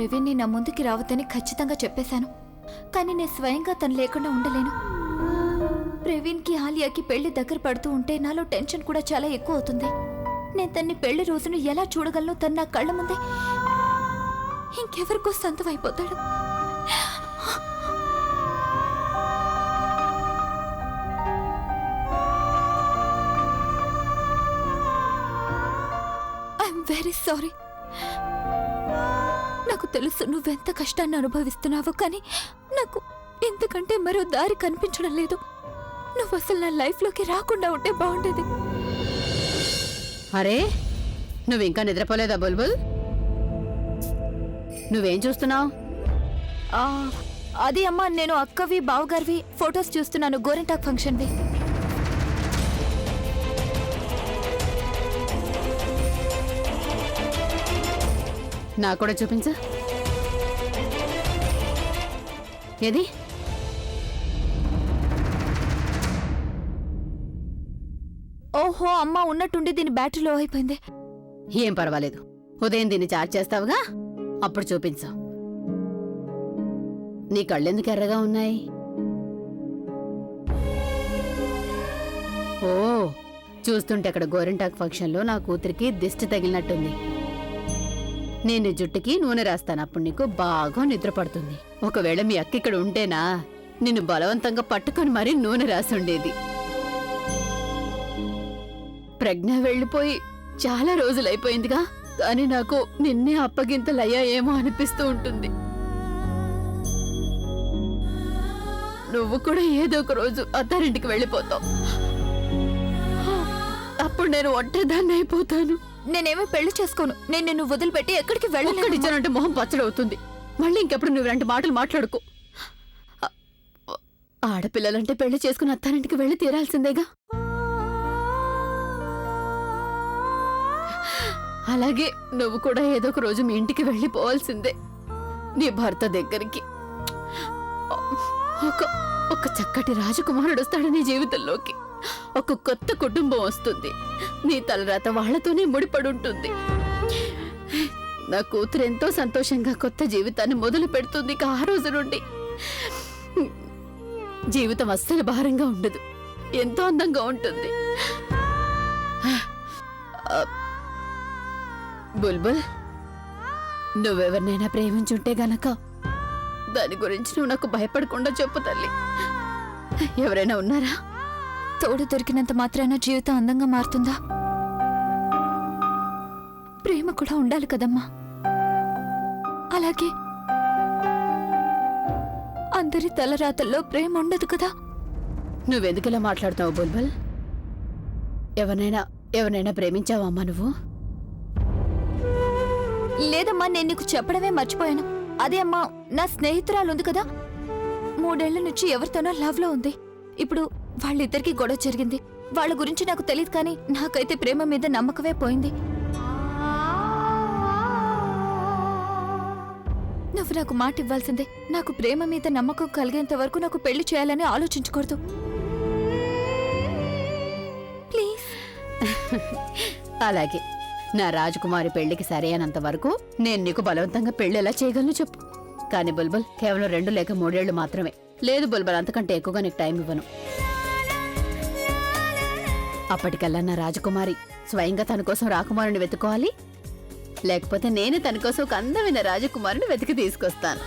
ప్రవీణ్ని నా ముందుకి రావద్దని ఖచ్చితంగా చెప్పేశాను. కానీ నేను స్వయంగా తను లేకుండా ఉండలేను. ప్రవీణ్కి ఆలియాకి పెళ్లి దగ్గర పడుతూ ఉంటే నాలో టెన్షన్ కూడా చాలా ఎక్కువ అవుతుంది. నేను తన్ని పెళ్లి రోజును ఎలా చూడగలను? తను నా కళ్ళ ముందే ఇంకెవరికో సొంతం అయిపోతాడు. I'm very sorry. నాకు తెలుసు నువ్వెంత కష్టాన్ని అనుభవిస్తున్నావో, కానీ నాకు ఇంతకంటే మరో దారి కనిపించడం లేదు. నువ్వు అసలు నా లైఫ్లోకి రాకుండా ఉంటే బాగుండేది. అరే, నువ్వు ఇంకా నిద్రపోలేదా బుల్బుల్? నువ్వేం చూస్తున్నావు? అది అమ్మా, నేను అక్కవి బావగారివి ఫొటోస్ చూస్తున్నాను, గోరింటాక్ ఫంక్షన్వి. నాకు కూడా చూపించు. ఏది? ఓహో అమ్మా, ఉన్నట్టుండి దీని బ్యాటరీ లో అయిపోయింది. ఏం పర్వాలేదు, ఉదయం దీన్ని చార్జ్ చేస్తావుగా, అప్పుడు చూపించు. నీ కళ్ళెందుకు ఎర్రగా ఉన్నాయి? ఓ, చూస్తుంటే అక్కడ గోరింటాక్ ఫంక్షన్లో నా కూతురికి దిష్టి తగిలినట్టుంది. నేను జుట్టుకి నూనె రాస్తాను, అప్పుడు నీకు బాగా నిద్ర పడుతుంది. ఒకవేళ మీ అక్క ఇక్కడ ఉంటేనా నిన్ను బలవంతంగా పట్టుకొని మరీ నూనె రాసుండేది. ప్రజ్ఞ వెళ్ళిపోయి చాలా రోజులైపోయిందిగా, కానీ నాకు నిన్నే అప్పగింతలయ్యాయేమో అనిపిస్తూ ఉంటుంది. నువ్వు కూడా ఏదో ఒక రోజు అత్తారింటికి వెళ్ళిపోతావు. అప్పుడు నేను ఒంటరిదాన్ని అయిపోతాను. నేనేమీ పెళ్లి చేసుకోను. నేను నిన్ను వదిలిపెట్టి ఎక్కడికి వెళ్ళిచ్చానంటే మొహం పచ్చడవుతుంది. మళ్ళీ ఇంకెప్పుడు నువ్వు ఇలాంటి మాటలు మాట్లాడుకో. ఆడపిల్లలంటే పెళ్లి చేసుకుని అత్తారింటికి వెళ్ళి తీరాల్సిందేగా. అలాగే నువ్వు కూడా ఏదో ఒక రోజు మీ ఇంటికి వెళ్ళిపోవాల్సిందే, నీ భర్త దగ్గరికి. ఒక చక్కటి రాజకుమారుడు వస్తాడు నీ జీవితంలోకి. ఒక కొత్త కుటుంబం వస్తుంది. నీ తలరాత వాళ్లతోనే ముడిపడుంటుంది. నా కూతురు ఎంతో సంతోషంగా కొత్త జీవితాన్ని మొదలు పెడుతుంది. ఆ రోజు నుండి జీవితం అస్సలు భారంగా ఉండదు, ఎంతో అందంగా ఉంటుంది. బుల్బుల్, నువ్వెవరినైనా ప్రేమించుంటే గనక దాని గురించి నువ్వు నాకు భయపడకుండా చెప్పు తల్లి. ఎవరైనా ఉన్నారా? తోడు దొరికినంత మాత్రాన జీవితం అందంగా మారుతుందా? ప్రేమ కూడా ఉండాలి కదమ్మా. అలాగే అందరి తలరాతల్లో ప్రేమ ఉండదు కదా. నువ్వెందుకులా మాట్లాడుతావు బుల్బుల్? ఎవరినైనా ప్రేమించావా అమ్మా నువ్వు? లేదమ్మా, నేను నీకు చెప్పడమే మర్చిపోయాను. అదే అమ్మా, నా స్నేహితురాలు ఉంది కదా, 3 ఏళ్ల నుంచి ఎవరితోనో లవ్ లో ఉంది. ఇప్పుడు వాళ్ళిద్దరికి గొడవ జరిగింది. వాళ్ళ గురించి నాకు తెలియదు, కానీ నాకైతే ప్రేమ మీద నమ్మకమే పోయింది. నువ్వు నాకు మాట ఇవ్వాల్సిందే. నాకు ప్రేమ మీద నమ్మకం కలిగేంత వరకు నాకు పెళ్లి చేయాలని ఆలోచించకూడదు. ప్లీజ్. అలాగే, నా రాజకుమారి పెళ్లికి సరైనంత వరకు నేను నీకు బలవంతంగా పెళ్లి ఎలా చేయగలను చెప్పు. కానీ బుల్బుల్, కేవలం 2 లేక 3 ఏళ్లు మాత్రమే. లేదు బుల్బుల్, అంతకంటే ఎక్కువగా నీకు టైం ఇవ్వను. అప్పటికల్లా నా రాజకుమారి స్వయంగా తన కోసం రాకుమారుని వెతుకోవాలి, లేకపోతే నేను తన కోసం ఒక అందమైన రాజకుమారుని వెతికి తీసుకొస్తాను.